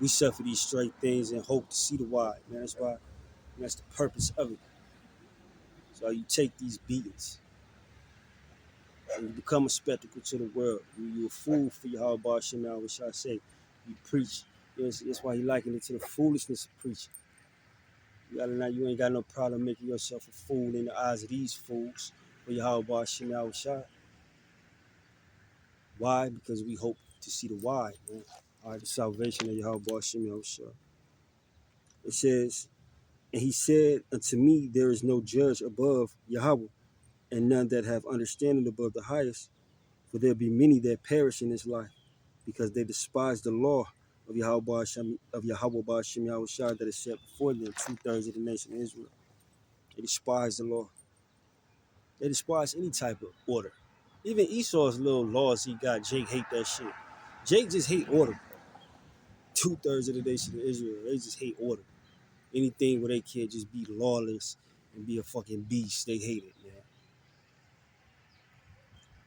We suffer these straight things and hope to see the wide, man. That's why, that's the purpose of it. So you take these beatings and you become a spectacle to the world. You a fool for your Bar Shemal, which I say. You preach. That's why he likened it to the foolishness of preaching. You ain't got no problem making yourself a fool in the eyes of these fools for your Bar Shemal Shah. Why? Because we hope to see the wide, man. All right, the salvation of Yahweh Shemal Shah. It says, and he said unto me, there is no judge above Yahweh, and none that have understanding above the highest. For there be many that perish in this life, because they despise the law of Yahweh Shem Yahushua that is set before them, 2/3 of the nation of Israel. They despise the law. They despise any type of order. Even Esau's little laws he got, Jake hate that shit. Jake just hate order. 2/3 of the nation of Israel, they just hate order. Anything where they can't just be lawless and be a fucking beast, they hate it, man.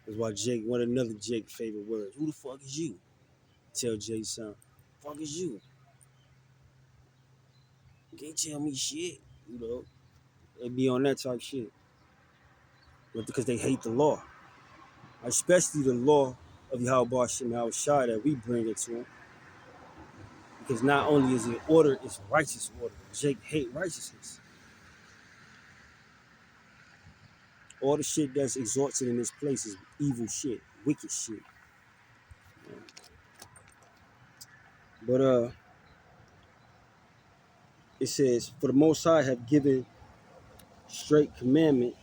That's why Jake, one another Jake favorite words. Who the fuck is you? Tell Jay son, fuck is you? You can't tell me shit. You know, they be on that type shit. But because they hate the law. Especially the law of Yahweh Shem Shai that we bring it to them. Because not only is it order, it's righteous order. Jake hate righteousness. All the shit that's exalted in this place is evil shit, wicked shit. But it says, for the Most High have given straight commandment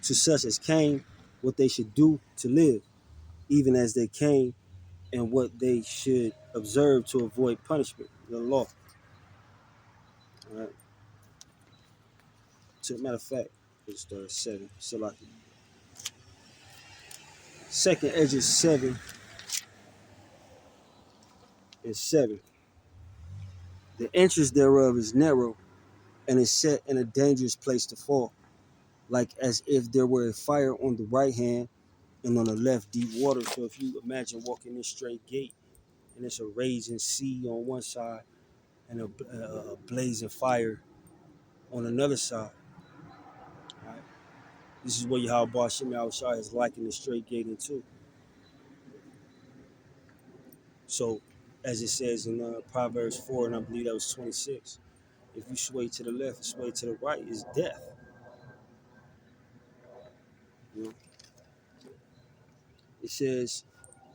to such as came what they should do to live, even as they came, and what they should observe to avoid punishment, the law. All right. So, matter of fact, let's start at 7. So, like, second Edges 7 and 7. The entrance thereof is narrow, and is set in a dangerous place to fall, like as if there were a fire on the right hand and on the left deep water. So if you imagine walking this straight gate and it's a raging sea on one side and a blazing fire on another side, right? This is what Yahweh Shem Yahushua is likened the straight gate into. So as it says in Proverbs 4, and I believe that was 26, if you sway to the left and sway to the right, it's death. You know? It says,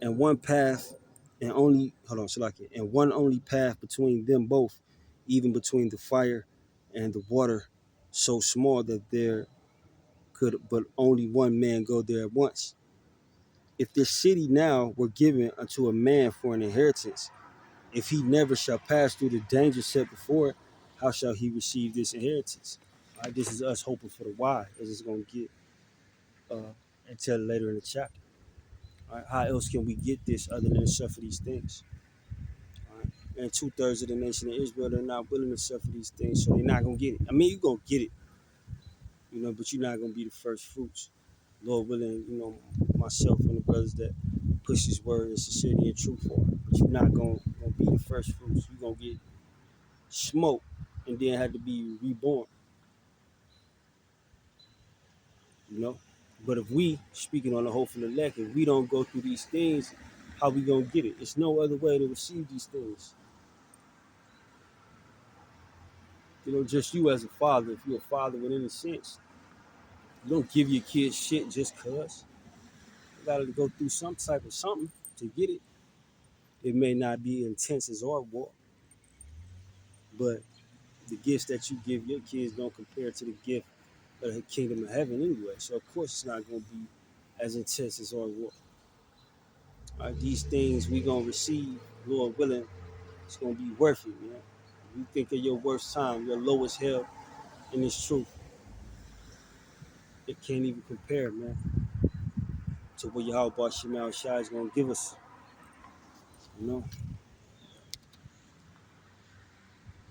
and one path and only, hold on, Salaki, and one only path between them both, even between the fire and the water, so small that there could but only one man go there at once. If this city now were given unto a man for an inheritance, if he never shall pass through the danger set before it, how shall he receive this inheritance? All right, this is us hoping for the why, as it's going to get until later in the chapter. All right, how else can we get this other than to suffer these things? All right? And 2/3 of the nation of Israel, they're not willing to suffer these things, so they're not going to get it. I mean, you're going to get it, but you're not going to be the first fruits. Lord willing, myself and the brothers that push his word in sincerity and truth for it. But you're not going to be the first fruits. You're going to get smoked and then have to be reborn, you know? But if we, speaking on the hopeful elect, if we don't go through these things, how we going to get it? It's no other way to receive these things. Just you as a father, if you're a father with any sense, you don't give your kids shit just cause. You gotta go through some type of something to get it. It may not be intense as our walk, but the gifts that you give your kids don't compare to the gift of the kingdom of heaven anyway. So of course it's not gonna be as intense as our walk. All right, these things we gonna receive, Lord willing, it's gonna be worth it, man. If you think of your worst time, your lowest hell in this truth, it can't even compare, man, to what Yahweh Shemal Shai is gonna give us. You know,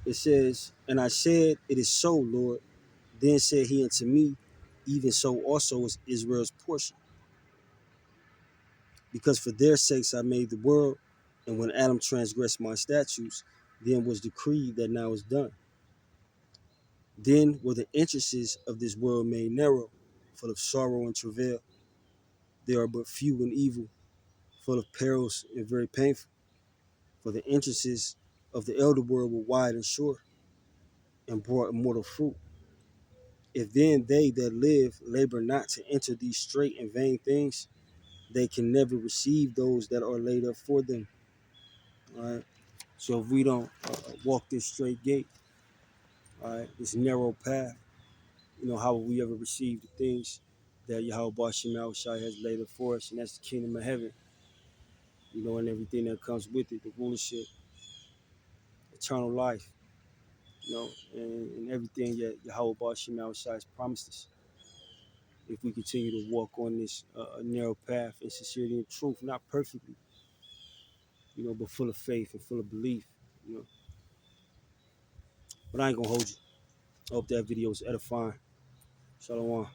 it says, and I said, it is so, Lord. Then said he unto me, even so also is Israel's portion. Because for their sakes I made the world, and when Adam transgressed my statutes, then was decreed that now is done. Then were the entrances of this world made narrow, full of sorrow and travail. They are but few and evil, full of perils and very painful. For the entrances of the elder world were wide and sure, and brought immortal fruit. If then they that live labor not to enter these straight and vain things, they can never receive those that are laid up for them. All right. So if we don't walk this straight gate, all right, this narrow path, how will we ever receive the things that Yahweh Bashim Al Shai has laid up for us? And that's the kingdom of heaven, and everything that comes with it, the rulership, eternal life, and everything that Yahweh Bashim Al Shai has promised us. If we continue to walk on this narrow path in sincerity and truth, not perfectly, but full of faith and full of belief, you know. But I ain't gonna hold you. I hope that video is edifying. Shalom.